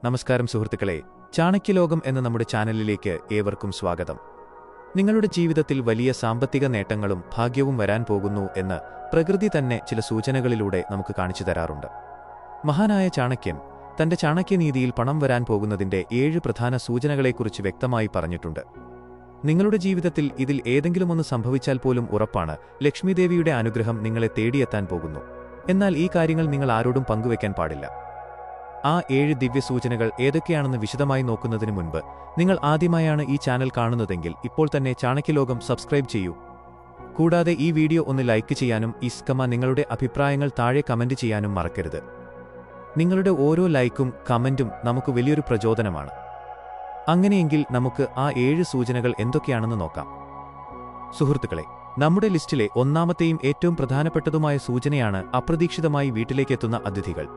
നമസ്കാരം സുഹൃത്തുക്കളെ, ചാണക്യലോകം എന്ന നമ്മുടെ ചാനലിലേക്ക് ഏവർക്കും സ്വാഗതം. നിങ്ങളുടെ ജീവിതത്തിൽ വലിയ സാമ്പത്തിക നേട്ടങ്ങളും ഭാഗ്യവും വരാൻ പോകുന്നു എന്ന് പ്രകൃതി തന്നെ ചില സൂചനകളിലൂടെ നമുക്ക് കാണിച്ചു തരാറുണ്ട്. മഹാനായ ചാണക്യൻ തന്റെ ചാണക്യനീതിയിൽ പണം വരാൻ പോകുന്നതിന്റെ 7 പ്രധാന സൂചനകളെക്കുറിച്ച് വ്യക്തമായി പറഞ്ഞിട്ടുണ്ട്. നിങ്ങളുടെ ജീവിതത്തിൽ ഇതിൽ ഏതെങ്കിലുമൊന്ന് സംഭവിച്ചാൽ പോലും ഉറപ്പാണ്, ലക്ഷ്മിദേവിയുടെ അനുഗ്രഹം നിങ്ങളെ തേടിയെത്താൻ പോകുന്നു. എന്നാൽ ഈ കാര്യങ്ങൾ നിങ്ങൾ ആരോടും പങ്കുവയ്ക്കാൻ പാടില്ല. ആ 7 ദിവ്യസൂചനകൾ ഏതൊക്കെയാണെന്ന് വിശദമായി നോക്കുന്നതിന് മുൻപ്, നിങ്ങൾ ആദ്യമായാണ് ഈ ചാനൽ കാണുന്നതെങ്കിൽ ഇപ്പോൾ തന്നെ ചാണക്യലോകം സബ്സ്ക്രൈബ് ചെയ്യൂ. കൂടാതെ ഈ വീഡിയോ ഒന്ന് ലൈക്ക് ചെയ്യാനും നിങ്ങളുടെ അഭിപ്രായങ്ങൾ താഴെ കമന്റ് ചെയ്യാനും മറക്കരുത്. നിങ്ങളുടെ ഓരോ ലൈക്കും കമന്റും നമുക്ക് വലിയൊരു പ്രചോദനമാണ്. അങ്ങനെയെങ്കിൽ നമുക്ക് ആ 7 സൂചനകൾ എന്തൊക്കെയാണെന്ന് നോക്കാം. സുഹൃത്തുക്കളെ, നമ്മുടെ ലിസ്റ്റിലെ ഒന്നാമത്തെയും ഏറ്റവും പ്രധാനപ്പെട്ടതുമായ സൂചനയാണ് അപ്രതീക്ഷിതമായി വീട്ടിലേക്കെത്തുന്ന അതിഥികൾ.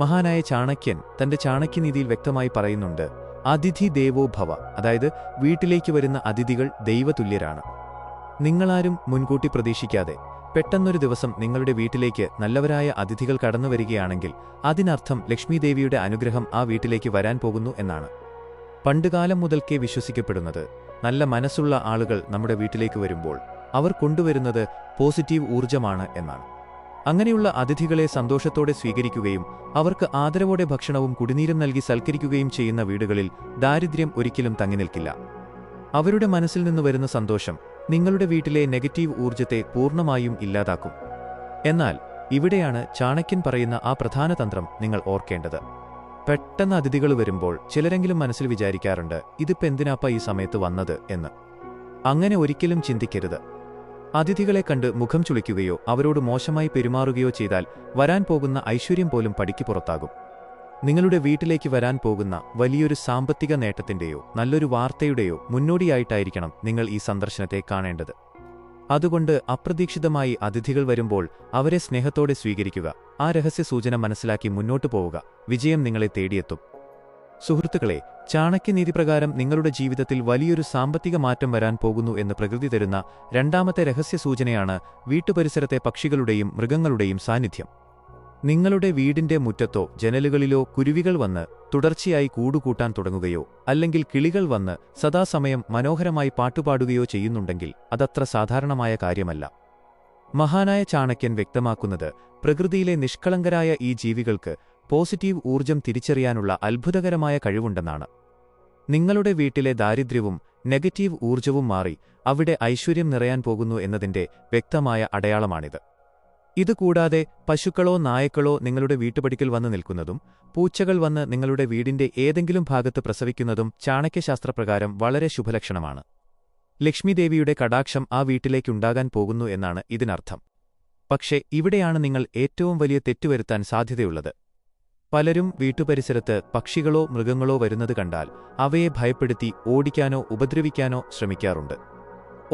മഹാനായ ചാണക്യൻ തന്റെ ചാണക്യനീതിയിൽ വ്യക്തമായി പറയുന്നുണ്ട്, അതിഥി ദേവോ ഭവ, അതായത് വീട്ടിലേക്ക് വരുന്ന അതിഥികൾ ദൈവതുല്യരാണ്. നിങ്ങളാരും മുൻകൂട്ടി പ്രതീക്ഷിക്കാതെ പെട്ടെന്നൊരു ദിവസം നിങ്ങളുടെ വീട്ടിലേക്ക് നല്ലവരായ അതിഥികൾ കടന്നുവരികയാണെങ്കിൽ അതിനർത്ഥം ലക്ഷ്മിദേവിയുടെ അനുഗ്രഹം ആ വീട്ടിലേക്ക് വരാൻ പോകുന്നു എന്നാണ്. പണ്ടുകാലം മുതൽക്കേ വിശ്വസിക്കപ്പെടുന്നത്, നല്ല മനസ്സുള്ള ആളുകൾ നമ്മുടെ വീട്ടിലേക്ക് വരുമ്പോൾ അവർ കൊണ്ടുവരുന്നത് പോസിറ്റീവ് ഊർജ്ജമാണ് എന്നാണ്. അങ്ങനെയുള്ള അതിഥികളെ സന്തോഷത്തോടെ സ്വീകരിക്കുകയും അവർക്ക് ആദരവോടെ ഭക്ഷണവും കുടിനീരും നൽകി സൽക്കരിക്കുകയും ചെയ്യുന്ന വീടുകളിൽ ദാരിദ്ര്യം ഒരിക്കലും തങ്ങി നിൽക്കില്ല. അവരുടെ മനസ്സിൽ നിന്ന് വരുന്ന സന്തോഷം നിങ്ങളുടെ വീട്ടിലെ നെഗറ്റീവ് ഊർജ്ജത്തെ പൂർണ്ണമായും ഇല്ലാതാക്കും. എന്നാൽ ഇവിടെയാണ് ചാണക്യൻ പറയുന്ന ആ പ്രധാന തന്ത്രം നിങ്ങൾ ഓർക്കേണ്ടത്. പെട്ടെന്ന് അതിഥികൾ വരുമ്പോൾ ചിലരെങ്കിലും മനസ്സിൽ വിചാരിക്കാറുണ്ട്, ഇതിപ്പോ എന്തിനാപ്പ ഈ സമയത്ത് വന്നത് എന്ന്. അങ്ങനെ ഒരിക്കലും ചിന്തിക്കരുത്. അതിഥികളെ കണ്ട് മുഖം ചുളിക്കുകയോ അവരോട് മോശമായി പെരുമാറുകയോ ചെയ്താൽ വരാൻ പോകുന്ന ഐശ്വര്യം പോലും പടിക്ക് പുറത്താകും. നിങ്ങളുടെ വീട്ടിലേക്ക് വരാൻ പോകുന്ന വലിയൊരു സാമ്പത്തിക നേട്ടത്തിന്റെയോ നല്ലൊരു വാർത്തയുടെയോ മുന്നോടിയായിട്ടായിരിക്കണം നിങ്ങൾ ഈ സന്ദർശനത്തെ കാണേണ്ടത്. അതുകൊണ്ട് അപ്രതീക്ഷിതമായി അതിഥികൾ വരുമ്പോൾ അവരെ സ്നേഹത്തോടെ സ്വീകരിക്കുക. ആ രഹസ്യ സൂചന മനസ്സിലാക്കി മുന്നോട്ടു പോവുക. വിജയം നിങ്ങളെ തേടിയെത്തും. സുഹൃത്തുക്കളെ, ചാണക്യനീതിപ്രകാരം നിങ്ങളുടെ ജീവിതത്തിൽ വലിയൊരു സാമ്പത്തിക മാറ്റം വരാൻ പോകുന്നു എന്ന് പ്രകൃതി തരുന്ന രണ്ടാമത്തെ രഹസ്യ സൂചനയാണ് വീട്ടുപരിസരത്തെ പക്ഷികളുടെയും മൃഗങ്ങളുടെയും സാന്നിധ്യം. നിങ്ങളുടെ വീടിന്റെ മുറ്റത്തോ ജനലുകളിലോ കുരുവികൾ വന്ന് തുടർച്ചയായി കൂടുകൂട്ടാൻ തുടങ്ങുകയോ അല്ലെങ്കിൽ കിളികൾ വന്ന് സദാസമയം മനോഹരമായി പാട്ടുപാടുകയോ ചെയ്യുന്നുണ്ടെങ്കിൽ അതത്ര സാധാരണമായ കാര്യമല്ല. മഹാനായ ചാണക്യൻ വ്യക്തമാക്കുന്നത്, പ്രകൃതിയിലെ നിഷ്കളങ്കരായ ഈ ജീവികൾക്ക് പോസിറ്റീവ് ഊർജ്ജം തിരിച്ചറിയാനുള്ള അത്ഭുതകരമായ കഴിവുണ്ടെന്നാണ്. നിങ്ങളുടെ വീട്ടിലെ ദാരിദ്ര്യവും നെഗറ്റീവ് ഊർജ്ജവും മാറി അവിടെ ഐശ്വര്യം നിറയാൻ പോകുന്നു എന്നതിന്റെ വ്യക്തമായ അടയാളമാണിത്. ഇതുകൂടാതെ പശുക്കളോ നായക്കളോ നിങ്ങളുടെ വീട്ടുപടിക്കൽ വന്ന് നിൽക്കുന്നതും പൂച്ചകൾ വന്ന് നിങ്ങളുടെ വീടിന്റെ ഏതെങ്കിലും ഭാഗത്ത് പ്രസവിക്കുന്നതും ചാണക്യശാസ്ത്രപ്രകാരം വളരെ ശുഭലക്ഷണമാണ്. ലക്ഷ്മിദേവിയുടെ കടാക്ഷം ആ വീട്ടിലേക്കുണ്ടാകാൻ പോകുന്നു എന്നാണ് ഇതിനർത്ഥം. പക്ഷേ ഇവിടെയാണ് നിങ്ങൾ ഏറ്റവും വലിയ തെറ്റുവരുത്താൻ സാധ്യതയുള്ളത്. പലരും വീട്ടുപരിസരത്ത് പക്ഷികളോ മൃഗങ്ങളോ വരുന്നത് കണ്ടാൽ അവയെ ഭയപ്പെടുത്തി ഓടിക്കാനോ ഉപദ്രവിക്കാനോ ശ്രമിക്കാറുണ്ട്.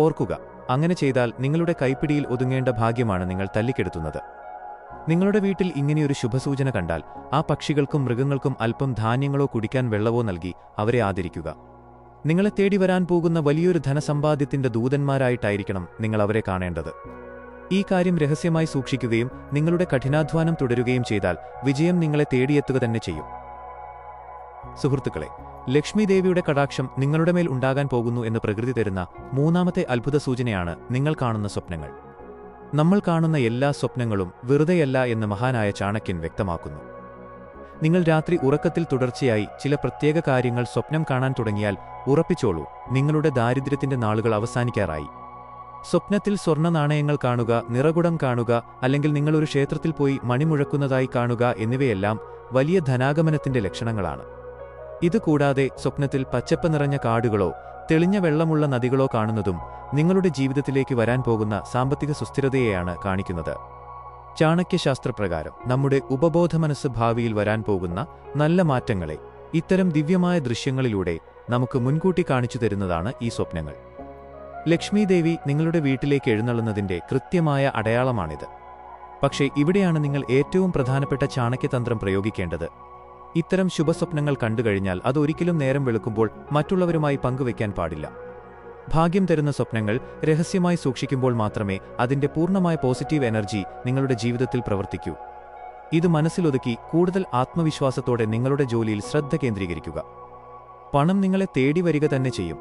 ഓർക്കുക, അങ്ങനെ ചെയ്താൽ നിങ്ങളുടെ കൈപ്പിടിയിൽ ഒതുങ്ങേണ്ട ഭാഗ്യമാണ് നിങ്ങൾ തല്ലിക്കെടുത്തുന്നത്. നിങ്ങളുടെ വീട്ടിൽ ഇങ്ങനെയൊരു ശുഭസൂചന കണ്ടാൽ ആ പക്ഷികൾക്കും മൃഗങ്ങൾക്കും അല്പം ധാന്യങ്ങളോ കുടിക്കാൻ വെള്ളവോ നൽകി അവരെ ആദരിക്കുക. നിങ്ങളെ തേടി വരാൻ പോകുന്ന വലിയൊരു ധനസമ്പാദ്യത്തിന്റെ ദൂതന്മാരായിട്ടായിരിക്കണം നിങ്ങൾ അവരെ കാണേണ്ടത്. ഈ കാര്യം രഹസ്യമായി സൂക്ഷിക്കുകയും നിങ്ങളുടെ കഠിനാധ്വാനം തുടരുകയും ചെയ്താൽ വിജയം നിങ്ങളെ തേടിയെത്തുക തന്നെ ചെയ്യും. സുഹൃത്തുക്കളെ, ലക്ഷ്മിദേവിയുടെ കടാക്ഷം നിങ്ങളുടെ മേൽ ഉണ്ടാകാൻ പോകുന്നു എന്ന് പ്രകൃതി തരുന്ന മൂന്നാമത്തെ അത്ഭുത സൂചനയാണ് നിങ്ങൾ കാണുന്ന സ്വപ്നങ്ങൾ. നമ്മൾ കാണുന്ന എല്ലാ സ്വപ്നങ്ങളും വെറുതെയല്ല എന്ന് മഹാനായ ചാണക്യൻ വ്യക്തമാക്കുന്നു. നിങ്ങൾ രാത്രി ഉറക്കത്തിൽ തുടർച്ചയായി ചില പ്രത്യേക കാര്യങ്ങൾ സ്വപ്നം കാണാൻ തുടങ്ങിയാൽ ഉറപ്പിച്ചോളൂ, നിങ്ങളുടെ ദാരിദ്ര്യത്തിന്റെ നാളുകൾ അവസാനിക്കാറായി. സ്വപ്നത്തിൽ സ്വർണ്ണ നാണയങ്ങൾ കാണുക, നിറകുടം കാണുക, അല്ലെങ്കിൽ നിങ്ങളൊരു ക്ഷേത്രത്തിൽ പോയി മണിമുഴക്കുന്നതായി കാണുക എന്നിവയെല്ലാം വലിയ ധനാഗമനത്തിന്റെ ലക്ഷണങ്ങളാണ്. ഇതുകൂടാതെ സ്വപ്നത്തിൽ പച്ചപ്പ് നിറഞ്ഞ കാടുകളോ തെളിഞ്ഞ വെള്ളമുള്ള നദികളോ കാണുന്നതും നിങ്ങളുടെ ജീവിതത്തിലേക്ക് വരാൻ പോകുന്ന സാമ്പത്തിക സുസ്ഥിരതയെയാണ് കാണിക്കുന്നത്. ചാണക്യശാസ്ത്രപ്രകാരം നമ്മുടെ ഉപബോധമനസ്സ് ഭാവിയിൽ വരാൻ പോകുന്ന നല്ല മാറ്റങ്ങളെ ഇത്തരം ദിവ്യമായ ദൃശ്യങ്ങളിലൂടെ നമുക്ക് മുൻകൂട്ടി കാണിച്ചു തരുന്നതാണ് ഈ സ്വപ്നങ്ങൾ. ലക്ഷ്മിദേവി നിങ്ങളുടെ വീട്ടിലേക്ക് എഴുന്നള്ളുന്നതിന്റെ കൃത്യമായ അടയാളമാണിത്. പക്ഷേ ഇവിടെയാണ് നിങ്ങൾ ഏറ്റവും പ്രധാനപ്പെട്ട ചാണക്യതന്ത്രം പ്രയോഗിക്കേണ്ടത്. ഇത്തരം ശുഭസ്വപ്നങ്ങൾ കണ്ടുകഴിഞ്ഞാൽ അതൊരിക്കലും നേരം വെളുക്കുമ്പോൾ മറ്റുള്ളവരുമായി പങ്കുവയ്ക്കാൻ പാടില്ല. ഭാഗ്യം തരുന്ന സ്വപ്നങ്ങൾ രഹസ്യമായി സൂക്ഷിക്കുമ്പോൾ മാത്രമേ അതിന്റെ പൂർണ്ണമായ പോസിറ്റീവ് എനർജി നിങ്ങളുടെ ജീവിതത്തിൽ പ്രവർത്തിക്കൂ. ഇത് മനസ്സിലൊതുക്കി കൂടുതൽ ആത്മവിശ്വാസത്തോടെ നിങ്ങളുടെ ജോലിയിൽ ശ്രദ്ധ കേന്ദ്രീകരിക്കുക. പണം നിങ്ങളെ തേടി വരിക തന്നെ ചെയ്യും.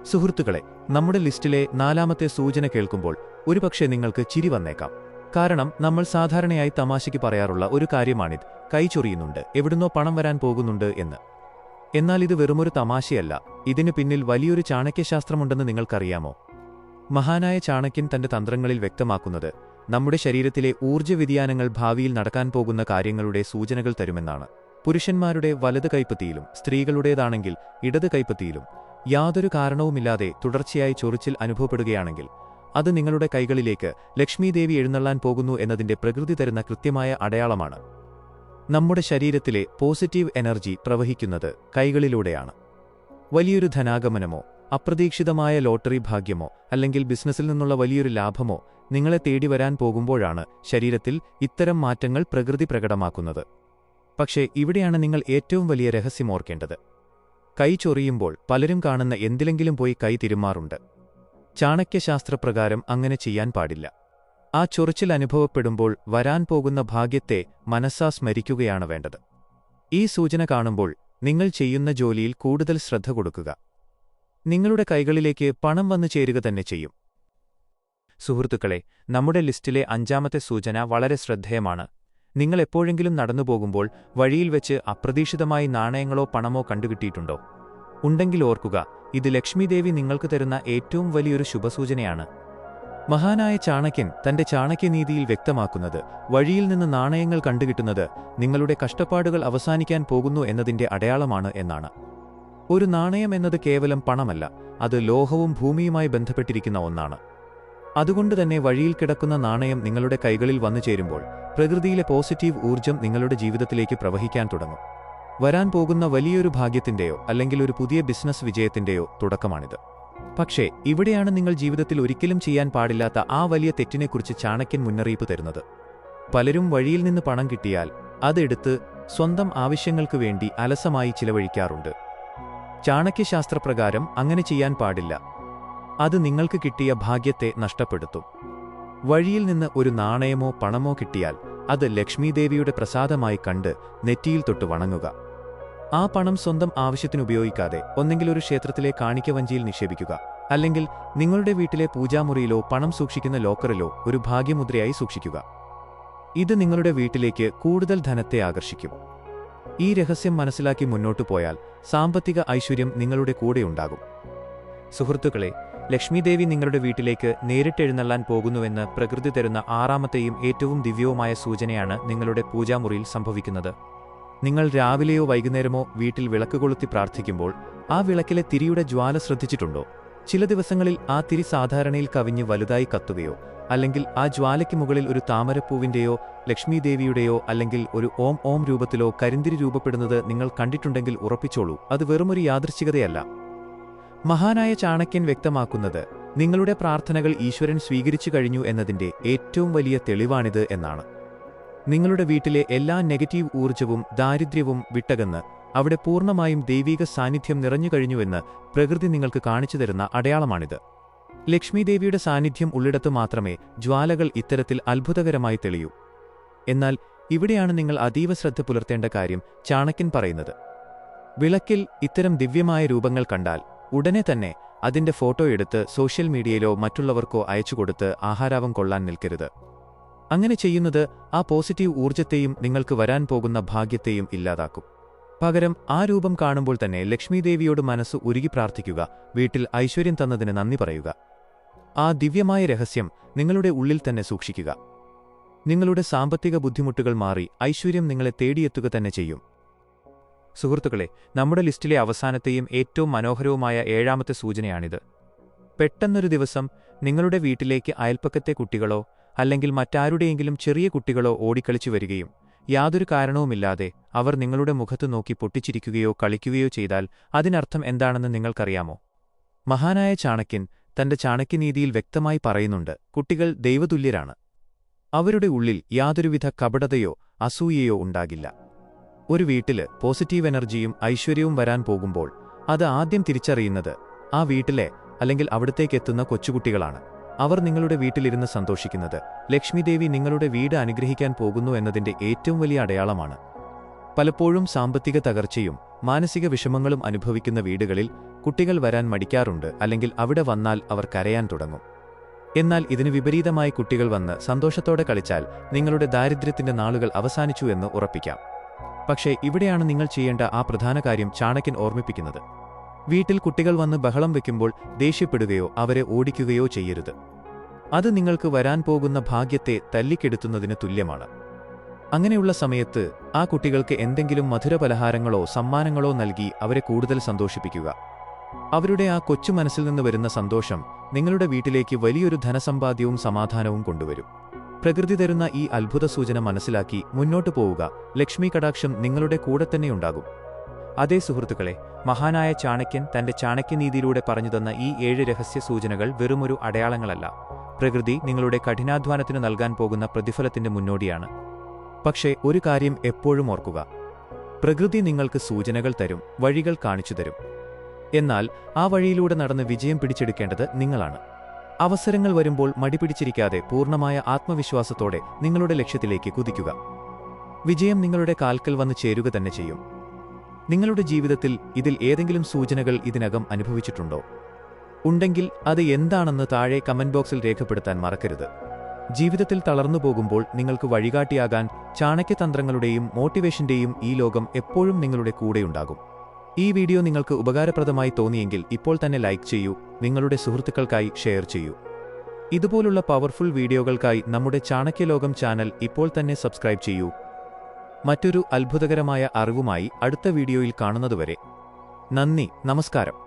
സുഹൃത്തുക്കളെ, നമ്മുടെ ലിസ്റ്റിലെ 4ാമത്തെ സൂചന കേൾക്കുമ്പോൾ ഒരുപക്ഷെ നിങ്ങൾക്ക് ചിരി വന്നേക്കാം. കാരണം നമ്മൾ സാധാരണയായി തമാശയ്ക്ക് പറയാറുള്ള ഒരു കാര്യമാണിത്: കൈ ചൊറിയുന്നുണ്ട്, എവിടുന്നോ പണം വരാൻ പോകുന്നുണ്ട് എന്ന്. എന്നാൽ ഇത് വെറുമൊരു തമാശയല്ല. ഇതിനു പിന്നിൽ വലിയൊരു ചാണക്യശാസ്ത്രമുണ്ടെന്ന് നിങ്ങൾക്കറിയാമോ? മഹാനായ ചാണക്യൻ തന്റെ തന്ത്രങ്ങളിൽ വ്യക്തമാക്കുന്നത് നമ്മുടെ ശരീരത്തിലെ ഊർജ്ജ വ്യതിയാനങ്ങൾ ഭാവിയിൽ നടക്കാൻ പോകുന്ന കാര്യങ്ങളുടെ സൂചനകൾ തരുമെന്നാണ്. പുരുഷന്മാരുടെ വലത് കൈപ്പത്തിയിലും സ്ത്രീകളുടേതാണെങ്കിൽ ഇടത് കൈപ്പത്തിയിലും യാതൊരു കാരണവുമില്ലാതെ തുടർച്ചയായി ചൊറിച്ചിൽ അനുഭവപ്പെടുകയാണെങ്കിൽ അത് നിങ്ങളുടെ കൈകളിലേക്ക് ലക്ഷ്മീദേവി എഴുന്നള്ളാൻ പോകുന്നു എന്നതിന്റെ പ്രകൃതി തരുന്ന കൃത്യമായ അടയാളമാണ്. നമ്മുടെ ശരീരത്തിലെ പോസിറ്റീവ് എനർജി പ്രവഹിക്കുന്നത് കൈകളിലൂടെയാണ്. വലിയൊരു ധനാഗമനമോ അപ്രതീക്ഷിതമായ ലോട്ടറി ഭാഗ്യമോ അല്ലെങ്കിൽ ബിസിനസ്സിൽ നിന്നുള്ള വലിയൊരു ലാഭമോ നിങ്ങളെ തേടി വരാൻ പോകുമ്പോഴാണ് ശരീരത്തിൽ ഇത്തരം മാറ്റങ്ങൾ പ്രകൃതി പ്രകടമാക്കുന്നത്. പക്ഷേ ഇവിടെയാണ് നിങ്ങൾ ഏറ്റവും വലിയ രഹസ്യം ഓർക്കേണ്ടത്. കൈ ചൊറിയുമ്പോൾ പലരും കാണുന്ന എന്തിലെങ്കിലും പോയി കൈ തിരുമാറുണ്ട്. ചാണക്യശാസ്ത്രപ്രകാരം അങ്ങനെ ചെയ്യാൻ പാടില്ല. ആ ചൊറിച്ചിൽ അനുഭവപ്പെടുമ്പോൾ വരാൻ പോകുന്ന ഭാഗ്യത്തെ മനസ്സാ സ്മരിക്കുകയാണ് വേണ്ടത്. ഈ സൂചന കാണുമ്പോൾ നിങ്ങൾ ചെയ്യുന്ന ജോലിയിൽ കൂടുതൽ ശ്രദ്ധ കൊടുക്കുക. നിങ്ങളുടെ കൈകളിലേക്ക് പണം വന്നു ചേരുക തന്നെ ചെയ്യും. സുഹൃത്തുക്കളെ, നമ്മുടെ ലിസ്റ്റിലെ 5ാമത്തെ സൂചന വളരെ ശ്രദ്ധേയമാണ്. നിങ്ങൾ എപ്പോഴെങ്കിലും നടന്നുപോകുമ്പോൾ വഴിയിൽ വെച്ച് അപ്രതീക്ഷിതമായി നാണയങ്ങളോ പണമോ കണ്ടുകിട്ടിയിട്ടുണ്ടോ? ഉണ്ടെങ്കിൽ ഓർക്കുക, ഇത് ലക്ഷ്മീദേവി നിങ്ങൾക്ക് തരുന്ന ഏറ്റവും വലിയൊരു ശുഭസൂചനയാണ്. മഹാനായ ചാണക്യൻ തന്റെ ചാണക്യനീതിയിൽ വ്യക്തമാക്കുന്നത് വഴിയിൽ നിന്ന് നാണയങ്ങൾ കണ്ടുകിട്ടുന്നത് നിങ്ങളുടെ കഷ്ടപ്പാടുകൾ അവസാനിക്കാൻ പോകുന്നു എന്നതിന്റെ അടയാളമാണ് എന്നാണ്. ഒരു നാണയം എന്നത് കേവലം പണമല്ല, അത് ലോഹവും ഭൂമിയുമായി ബന്ധപ്പെട്ടിരിക്കുന്ന ഒന്നാണ്. അതുകൊണ്ടുതന്നെ വഴിയിൽ കിടക്കുന്ന നാണയം നിങ്ങളുടെ കൈകളിൽ വന്നു ചേരുമ്പോൾ പ്രകൃതിയിലെ പോസിറ്റീവ് ഊർജ്ജം നിങ്ങളുടെ ജീവിതത്തിലേക്ക് പ്രവഹിക്കാൻ തുടങ്ങും. വരാൻ പോകുന്ന വലിയൊരു ഭാഗ്യത്തിന്റെയോ അല്ലെങ്കിൽ ഒരു പുതിയ ബിസിനസ് വിജയത്തിന്റെയോ തുടക്കമാണിത്. പക്ഷേ ഇവിടെയാണ് നിങ്ങൾ ജീവിതത്തിൽ ഒരിക്കലും ചെയ്യാൻ പാടില്ലാത്ത ആ വലിയ തെറ്റിനെക്കുറിച്ച് ചാണക്യൻ മുന്നറിയിപ്പ് തരുന്നത്. പലരും വഴിയിൽ നിന്ന് പണം കിട്ടിയാൽ അതെടുത്ത് സ്വന്തം ആവശ്യങ്ങൾക്ക് വേണ്ടി അലസമായി ചിലവഴിക്കാറുണ്ട്. ചാണക്യശാസ്ത്രപ്രകാരം അങ്ങനെ ചെയ്യാൻ പാടില്ല. അത് നിങ്ങൾക്ക് കിട്ടിയ ഭാഗ്യത്തെ നഷ്ടപ്പെടുത്തും. വഴിയിൽ നിന്ന് ഒരു നാണയമോ പണമോ കിട്ടിയാൽ അത് ലക്ഷ്മീദേവിയുടെ പ്രസാദമായി കണ്ട് നെറ്റിയിൽ തൊട്ട് വണങ്ങുക. ആ പണം സ്വന്തം ആവശ്യത്തിനുപയോഗിക്കാതെ ഒന്നെങ്കിൽ ഒരു ക്ഷേത്രത്തിലെ കാണിക്കവഞ്ചിയിൽ നിക്ഷേപിക്കുക, അല്ലെങ്കിൽ നിങ്ങളുടെ വീട്ടിലെ പൂജാമുറിയിലോ പണം സൂക്ഷിക്കുന്ന ലോക്കറിലോ ഒരു ഭാഗ്യമുദ്രയായി സൂക്ഷിക്കുക. ഇത് നിങ്ങളുടെ വീട്ടിലേക്ക് കൂടുതൽ ധനത്തെ ആകർഷിക്കും. ഈ രഹസ്യം മനസ്സിലാക്കി മുന്നോട്ടു പോയാൽ സാമ്പത്തിക ഐശ്വര്യം നിങ്ങളുടെ കൂടെയുണ്ടാകും. സുഹൃത്തുക്കളെ, ലക്ഷ്മീദേവി നിങ്ങളുടെ വീട്ടിലേക്ക് നേരിട്ടെഴുന്നള്ളാൻ പോകുന്നുവെന്ന് പ്രകൃതി തരുന്ന 6ാമത്തെയും ഏറ്റവും ദിവ്യവുമായ സൂചനയാണ് നിങ്ങളുടെ പൂജാമുറിയിൽ സംഭവിക്കുന്നത്. നിങ്ങൾ രാവിലെയോ വൈകുന്നേരമോ വീട്ടിൽ വിളക്ക് കൊളുത്തി പ്രാർത്ഥിക്കുമ്പോൾ ആ വിളക്കിലെ തിരിയുടെ ജ്വാല ശ്രദ്ധിച്ചിട്ടുണ്ടോ? ചില ദിവസങ്ങളിൽ ആ തിരി സാധാരണയിൽ കവിഞ്ഞ് വലുതായി കത്തുകയോ അല്ലെങ്കിൽ ആ ജ്വാലയ്ക്ക് മുകളിൽ ഒരു താമരപ്പൂവിന്റെയോ ലക്ഷ്മീദേവിയുടെയോ അല്ലെങ്കിൽ ഒരു ഓം ഓം രൂപത്തിലോ കരിന്തിരി രൂപപ്പെടുന്നത് നിങ്ങൾ കണ്ടിട്ടുണ്ടെങ്കിൽ ഉറപ്പിച്ചോളൂ, അത് വെറുമൊരു യാദൃച്ഛികതയല്ല. മഹാനായ ചാണക്യൻ വ്യക്തമാക്കുന്നത് നിങ്ങളുടെ പ്രാർത്ഥനകൾ ഈശ്വരൻ സ്വീകരിച്ചു കഴിഞ്ഞു എന്നതിന്റെ ഏറ്റവും വലിയ തെളിവാണിത് എന്നാണ്. നിങ്ങളുടെ വീട്ടിലെ എല്ലാ നെഗറ്റീവ് ഊർജ്ജവും ദാരിദ്ര്യവും വിട്ടകന്ന് അവിടെ പൂർണ്ണമായും ദൈവീക സാന്നിധ്യം നിറഞ്ഞുകഴിഞ്ഞുവെന്ന് പ്രകൃതി നിങ്ങൾക്ക് കാണിച്ചു തരുന്ന അടയാളമാണിത്. ലക്ഷ്മീദേവിയുടെ സാന്നിധ്യം ഉള്ളിടത്ത് മാത്രമേ ജ്വാലകൾ ഇത്തരത്തിൽ അത്ഭുതകരമായി തെളിയൂ. എന്നാൽ ഇവിടെയാണ് നിങ്ങൾ അതീവ ശ്രദ്ധ പുലർത്തേണ്ട കാര്യം ചാണക്യൻ പറയുന്നത്. വിളക്കിൽ ഇത്തരം ദിവ്യമായ രൂപങ്ങൾ കണ്ടാൽ ഉടനെ തന്നെ അതിന്റെ ഫോട്ടോ എടുത്ത് സോഷ്യൽ മീഡിയയിലോ മറ്റുള്ളവർക്കോ അയച്ചുകൊടുത്ത് ആഹാരാവം കൊള്ളാൻ നിൽക്കരുത്. അങ്ങനെ ചെയ്യുന്നത് ആ പോസിറ്റീവ് ഊർജ്ജത്തെയും നിങ്ങൾക്ക് വരാൻ പോകുന്ന ഭാഗ്യത്തെയും ഇല്ലാതാക്കും. പകരം ആ രൂപം കാണുമ്പോൾ തന്നെ ലക്ഷ്മീദേവിയോട് മനസ്സ് ഉരുകി പ്രാർത്ഥിക്കുക, വീട്ടിൽ ഐശ്വര്യം തന്നതിന് നന്ദി പറയുക. ആ ദിവ്യമായ രഹസ്യം നിങ്ങളുടെ ഉള്ളിൽ തന്നെ സൂക്ഷിക്കുക. നിങ്ങളുടെ സാമ്പത്തിക ബുദ്ധിമുട്ടുകൾ മാറി ഐശ്വര്യം നിങ്ങളെ തേടിയെത്തുക തന്നെ ചെയ്യും. സുഹൃത്തുക്കളെ, നമ്മുടെ ലിസ്റ്റിലെ അവസാനത്തെയും ഏറ്റവും മനോഹരവുമായ 7ാമത്തെ സൂചനയാണിത്. പെട്ടെന്നൊരു ദിവസം നിങ്ങളുടെ വീട്ടിലേക്ക് അയൽപ്പക്കത്തെ കുട്ടികളോ അല്ലെങ്കിൽ മറ്റാരുടെയെങ്കിലും ചെറിയ കുട്ടികളോ ഓടിക്കളിച്ചു വരികയും യാതൊരു കാരണവുമില്ലാതെ അവർ നിങ്ങളുടെ മുഖത്ത് നോക്കി പൊട്ടിച്ചിരിക്കുകയോ കളിക്കുകയോ ചെയ്താൽ അതിനർത്ഥം എന്താണെന്ന് നിങ്ങൾക്കറിയാമോ? മഹാനായ ചാണക്യൻ തന്റെ ചാണക്യനീതിയിൽ വ്യക്തമായി പറയുന്നുണ്ട്, കുട്ടികൾ ദൈവതുല്യരാണ്. അവരുടെ ഉള്ളിൽ യാതൊരുവിധ കപടതയോ അസൂയയോ ഉണ്ടാകില്ല. ഒരു വീട്ടില് പോസിറ്റീവ് എനർജിയും ഐശ്വര്യവും വരാൻ പോകുമ്പോൾ അത് ആദ്യം തിരിച്ചറിയുന്നത് ആ വീട്ടിലെ അല്ലെങ്കിൽ അവിടത്തേക്കെത്തുന്ന കൊച്ചുകുട്ടികളാണ്. അവർ നിങ്ങളുടെ വീട്ടിലിരുന്ന് സന്തോഷിക്കുന്നത് ലക്ഷ്മിദേവി നിങ്ങളുടെ വീട് അനുഗ്രഹിക്കാൻ പോകുന്നു എന്നതിന്റെ ഏറ്റവും വലിയ അടയാളമാണ്. പലപ്പോഴും സാമ്പത്തിക തകർച്ചയും മാനസിക വിഷമങ്ങളും അനുഭവിക്കുന്ന വീടുകളിൽ കുട്ടികൾ വരാൻ മടിക്കാറുണ്ട്, അല്ലെങ്കിൽ അവിടെ വന്നാൽ അവർ കരയാൻ തുടങ്ങും. എന്നാൽ ഇതിനു വിപരീതമായി കുട്ടികൾ വന്ന് സന്തോഷത്തോടെ കളിച്ചാൽ നിങ്ങളുടെ ദാരിദ്ര്യത്തിന്റെ നാളുകൾ അവസാനിച്ചു എന്ന് ഉറപ്പിക്കാം. പക്ഷേ ഇവിടെയാണ് നിങ്ങൾ ചെയ്യേണ്ട ആ പ്രധാന കാര്യം ചാണക്യൻ ഓർമ്മിപ്പിക്കുന്നത്. വീട്ടിൽ കുട്ടികൾ വന്ന് ബഹളം വയ്ക്കുമ്പോൾ ദേഷ്യപ്പെടുകയോ അവരെ ഓടിക്കുകയോ ചെയ്യരുത്. അത് നിങ്ങൾക്ക് വരാൻ പോകുന്ന ഭാഗ്യത്തെ തല്ലിക്കെടുത്തുന്നതിന് തുല്യമാണ്. അങ്ങനെയുള്ള സമയത്ത് ആ കുട്ടികൾക്ക് എന്തെങ്കിലും മധുരപലഹാരങ്ങളോ സമ്മാനങ്ങളോ നൽകി അവരെ കൂടുതൽ സന്തോഷിപ്പിക്കുക. അവരുടെ ആ കൊച്ചു മനസ്സിൽ നിന്ന് വരുന്ന സന്തോഷം നിങ്ങളുടെ വീട്ടിലേക്ക് വലിയൊരു ധനസമ്പാദ്യവും സമാധാനവും കൊണ്ടുവരും. പ്രകൃതി തരുന്ന ഈ അത്ഭുത സൂചന മനസ്സിലാക്കി മുന്നോട്ടു പോവുക. ലക്ഷ്മി കടാക്ഷം നിങ്ങളുടെ കൂടെ തന്നെയുണ്ടാകും. അതേ സുഹൃത്തുക്കളെ, മഹാനായ ചാണക്യൻ തന്റെ ചാണക്യനീതിയിലൂടെ പറഞ്ഞുതന്ന ഈ 7 രഹസ്യ സൂചനകൾ വെറുമൊരു അടയാളങ്ങളല്ല. പ്രകൃതി നിങ്ങളുടെ കഠിനാധ്വാനത്തിന് നൽകാൻ പോകുന്ന പ്രതിഫലത്തിന്റെ മുന്നോടിയാണ്. പക്ഷേ ഒരു കാര്യം എപ്പോഴും ഓർക്കുക, പ്രകൃതി നിങ്ങൾക്ക് സൂചനകൾ തരും, വഴികൾ കാണിച്ചു തരും. എന്നാൽ ആ വഴിയിലൂടെ നടന്ന് വിജയം പിടിച്ചെടുക്കേണ്ടത് നിങ്ങളാണ്. അവസരങ്ങൾ വരുമ്പോൾ മടിപിടിച്ചിരിക്കാതെ പൂർണ്ണമായ ആത്മവിശ്വാസത്തോടെ നിങ്ങളുടെ ലക്ഷ്യത്തിലേക്ക് കുതിക്കുക. വിജയം നിങ്ങളുടെ കാൽക്കൽ വന്നു ചേരുക തന്നെ ചെയ്യും. നിങ്ങളുടെ ജീവിതത്തിൽ ഇതിൽ ഏതെങ്കിലും സൂചനകൾ ഇതിനകം അനുഭവിച്ചിട്ടുണ്ടോ? ഉണ്ടെങ്കിൽ അത് എന്താണെന്ന് താഴെ കമന്റ് ബോക്സിൽ രേഖപ്പെടുത്താൻ മറക്കരുത്. ജീവിതത്തിൽ തളർന്നു പോകുമ്പോൾ നിങ്ങൾക്ക് വഴികാട്ടിയാകാൻ ചാണക്യതന്ത്രങ്ങളുടെയും മോട്ടിവേഷന്റെയും ഈ ലോകം എപ്പോഴും നിങ്ങളുടെ കൂടെയുണ്ടാകും. ഈ വീഡിയോ നിങ്ങൾക്ക് ഉപകാരപ്രദമായി തോന്നിയെങ്കിൽ ഇപ്പോൾ തന്നെ ലൈക്ക് ചെയ്യൂ, നിങ്ങളുടെ സുഹൃത്തുക്കൾക്കായി ഷെയർ ചെയ്യൂ. ഇതുപോലുള്ള പവർഫുൾ വീഡിയോകൾക്കായി നമ്മുടെ ചാണക്യലോകം ചാനൽ ഇപ്പോൾ തന്നെ സബ്സ്ക്രൈബ് ചെയ്യൂ. മറ്റൊരു അത്ഭുതകരമായ അറിവുമായി അടുത്ത വീഡിയോയിൽ കാണുന്നതുവരെ നന്ദി, നമസ്കാരം.